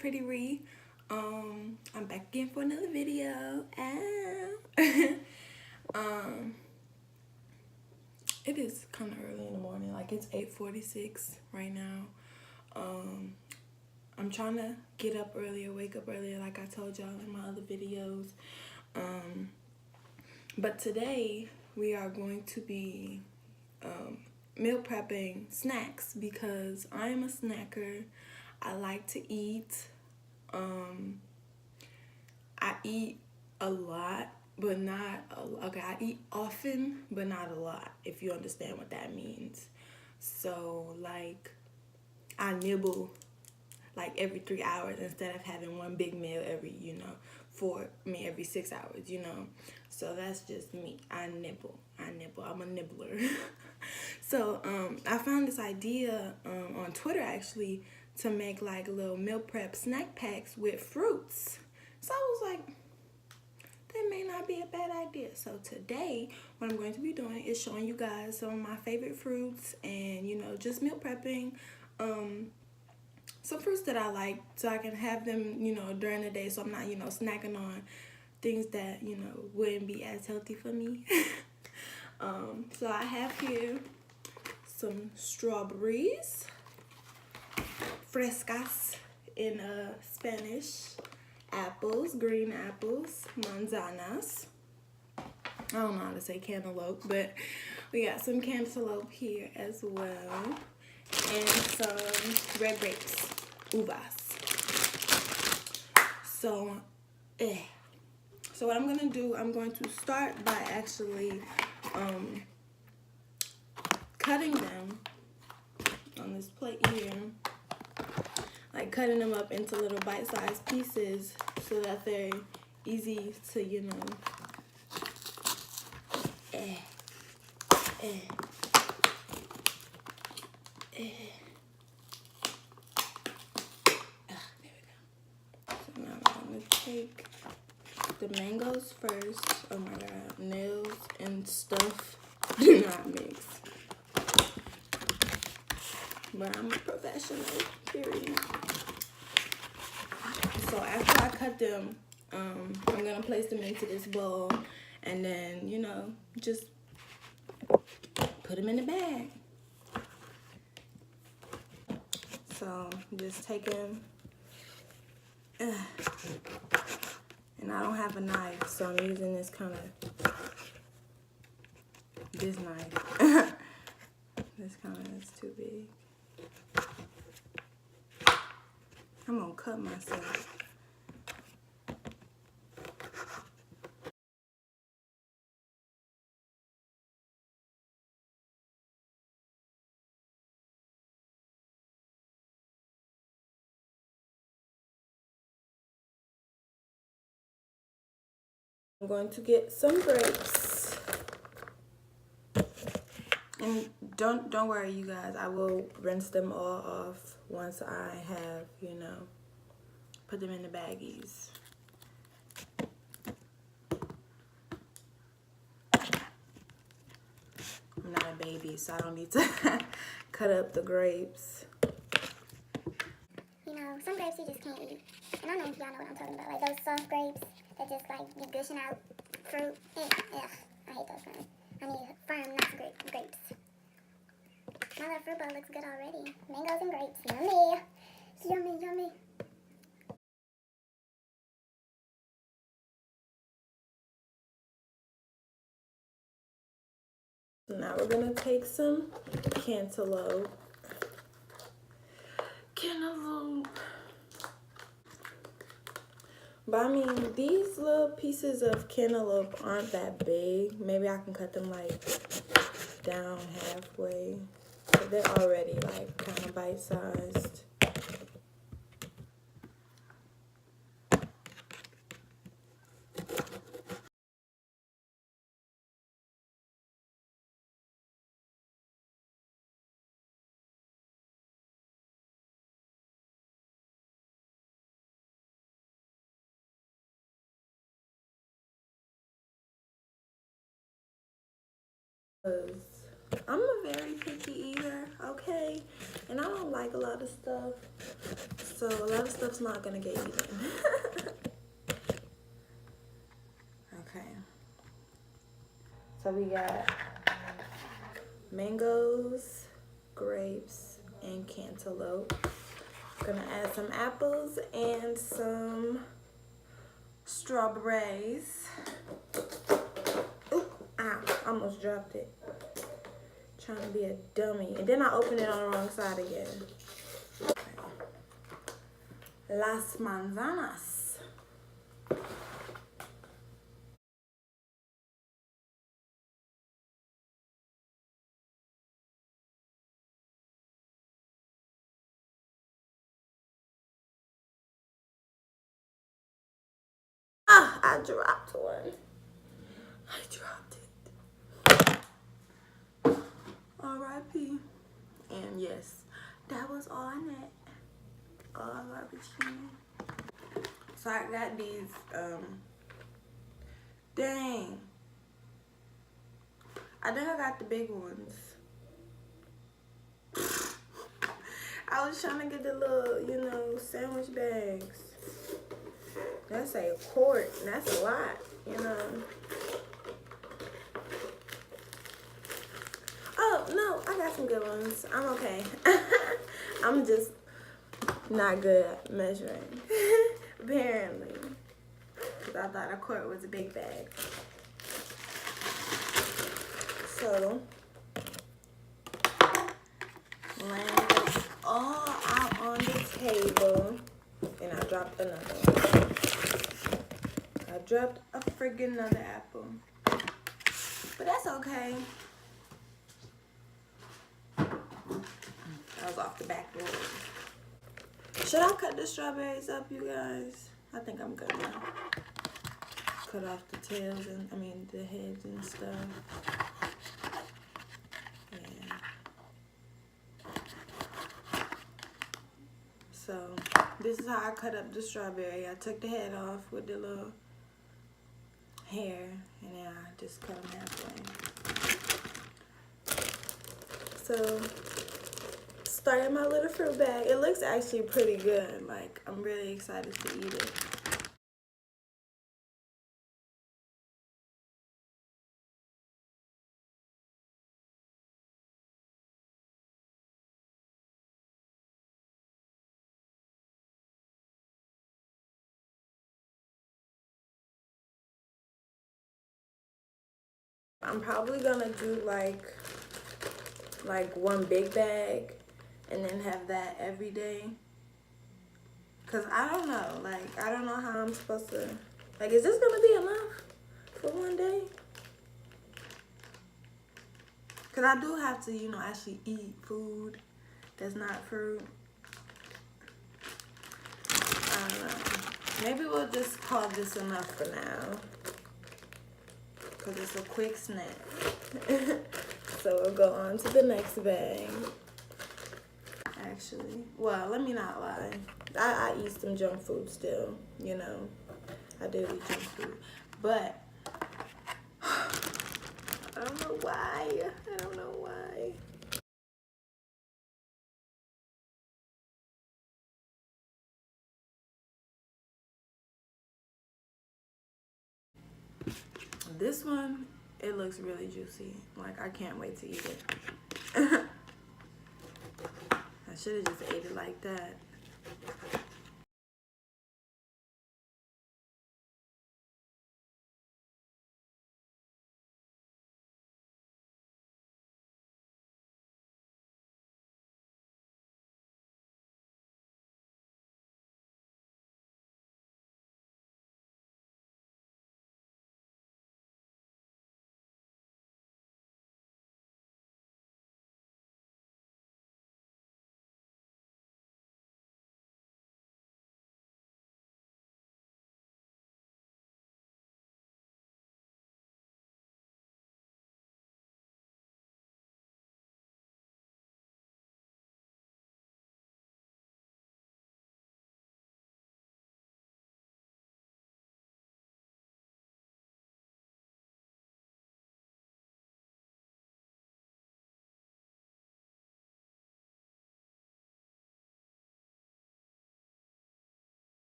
Pretty Ree. I'm back again for another video. um, it is kind of early in the morning, like it's 8:46 right now. I'm trying to get up earlier, wake up earlier, like I told y'all in my other videos. But today we are going to be meal prepping snacks because I am a snacker. I like to eat. I eat a lot, but not okay. I eat often, but not a lot. If you understand what that means. So like, I nibble like every 3 hours instead of having one big meal every every 6 hours. So that's just me. I nibble. I'm a nibbler. So I found this idea on Twitter actually to make like little meal prep snack packs with fruits. So I was like, that may not be a bad idea. So today, what I'm going to be doing is showing you guys some of my favorite fruits and, just meal prepping some fruits that I like so I can have them, during the day so I'm not, snacking on things that, wouldn't be as healthy for me. So I have here some strawberries, frescas in Spanish, apples, green apples, manzanas. I don't know how to say cantaloupe, but we got some cantaloupe here as well, and some red grapes, uvas. So what I'm gonna do, I'm going to start by actually cutting them on this plate here, like cutting them up into little bite-sized pieces so that they're easy to, So now I'm gonna take the mangoes first. Oh my god, nails and stuff do not mix. But I'm a professional, period. So after I cut them, I'm gonna place them into this bowl and then, just put them in the bag. So just take them, and I don't have a knife, so I'm using this knife. This kind of is too big. I'm gonna cut myself. I'm going to get some grapes. And don't worry, you guys. I will rinse them all off once I have, put them in the baggies. I'm not a baby, so I don't need to cut up the grapes. Some grapes you just can't eat. And I don't know if y'all know what I'm talking about. Like those soft grapes that just like be gushing out fruit. Ugh, I hate those ones. I need firm, nice grapes. My little fruit bowl looks good already. Mangoes and grapes. Yummy. Yummy, yummy. Now we're gonna take some cantaloupe. But I mean, these little pieces of cantaloupe aren't that big. Maybe I can cut them like down halfway. But they're already like kind of bite-sized. I'm a very picky eater, okay? And I don't like a lot of stuff. So a lot of stuff's not gonna get eaten. Okay. So we got mangoes, grapes, and cantaloupe. Gonna add some apples and some strawberries. Ooh, ow, almost dropped it. Trying to be a dummy. And then I opened it on the wrong side again. Okay. Las manzanas. Ah, I dropped one. I dropped it. R.I.P. And yes, that was on it. All garbage can. So I got these, dang. I think I got the big ones. I was trying to get the little, sandwich bags. That's a quart. That's a lot. Oh, no, I got some good ones. I'm okay. I'm just not good at measuring. Apparently. Because I thought a quart was a big bag. So, laying it all out on the table. And I dropped another one. I dropped a friggin' another apple. But that's okay. I was off the back door. Should I cut the strawberries up, you guys? I think I'm good now. Cut off the tails the heads and stuff. Yeah. So, this is how I cut up the strawberry. I took the head off with the little hair, and then I just cut them halfway. So, started my little fruit bag. It looks actually pretty good. Like, I'm really excited to eat it. I'm probably gonna do like one big bag and then have that every day. Cause I don't know, I don't know how I'm supposed to, is this gonna be enough for one day? Cause I do have to, actually eat food that's not fruit. I don't know. Maybe we'll just call this enough for now. Cause it's a quick snack. So we'll go on to the next bag. Actually, well, let me not lie. I eat some junk food still, I do eat junk food. But, I don't know why. I don't know why. This one, it looks really juicy. I can't wait to eat it. I should have just ate it like that.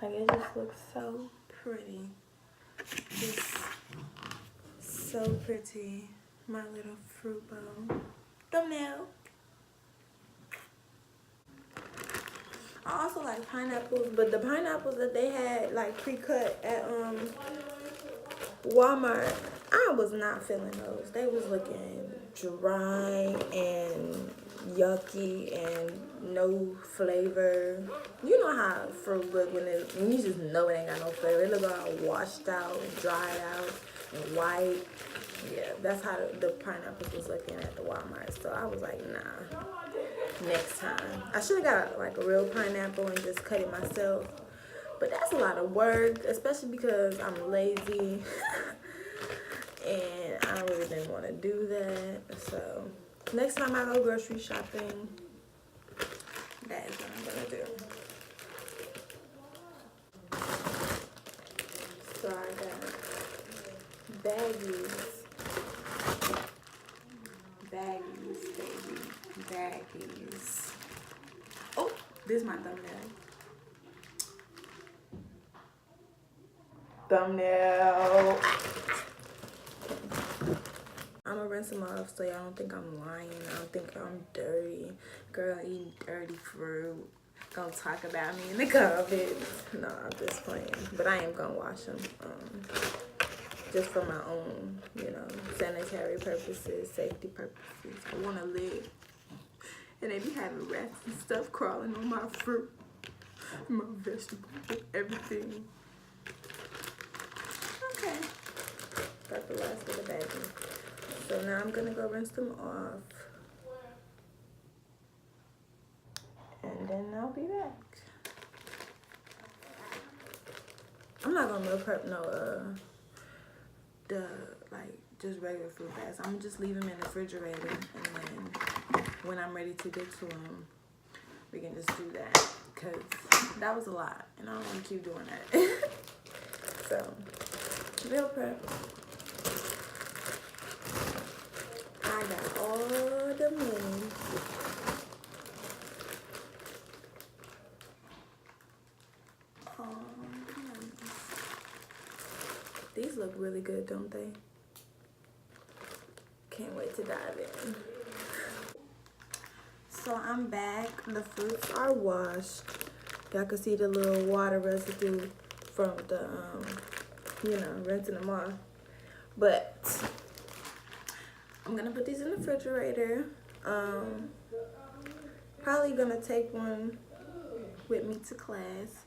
Like, it just looks so pretty. Just so pretty. My little fruit bowl. Thumbnail. I also like pineapples, but the pineapples that they had like pre-cut at Walmart, I was not feeling those. They was looking dry and yucky and no flavor. You know how fruit look when you just know it ain't got no flavor. It look all washed out and dried out and white. Yeah, that's how the pineapples was looking at the Walmart. So I was like, nah. Next time. I should have got like a real pineapple and just cut it myself. But that's a lot of work, especially because I'm lazy. And I really didn't want to do that. So next time I go grocery shopping, that is what I'm going to do. So I got baggies. Baggies, baby. Baggies. Oh, this is my thumbnail. Thumbnail. I'm gonna rinse them off so y'all don't think I'm lying. I don't think I'm dirty. Girl eating dirty fruit. Gonna talk about me in the comments. No, I'm just playing. But I am gonna wash them. Just for my own, you know, sanitary purposes, safety purposes. I want to live. And they be having rats and stuff crawling on my fruit, my vegetables, everything. Okay. Got the last of the baggie. So now I'm going to go rinse them off. And then I'll be back. I'm not going to meal prep no, just regular fruit bags. I'm just leave them in the refrigerator, and then when I'm ready to get to them, we can just do that, because that was a lot and I don't want to keep doing that. So meal prep. I got all the money. These look really good, don't they? Can't wait to dive in. So I'm back. The fruits are washed. Y'all can see the little water residue from the, you know, rinsing them off. But I'm gonna put these in the refrigerator. Probably gonna take one with me to class.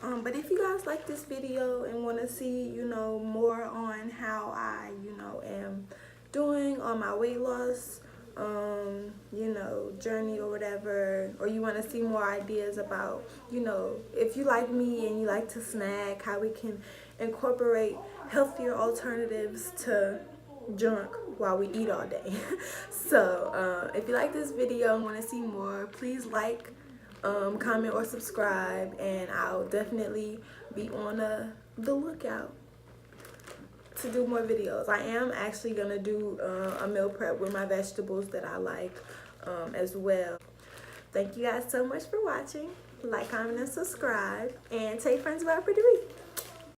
But if you guys like this video and want to see, you know, more on how I, you know, am doing on my weight loss, you know, journey or whatever, or you want to see more ideas about, you know, if you like me and you like to snack, how we can incorporate healthier alternatives to junk while we eat all day. So if you like this video and want to see more, please like, comment or subscribe, and I'll definitely be on the lookout to do more videos. I am actually gonna do a meal prep with my vegetables that I like as well. Thank you guys so much for watching. Like, comment, and subscribe, and tell your friends about Pretty Week.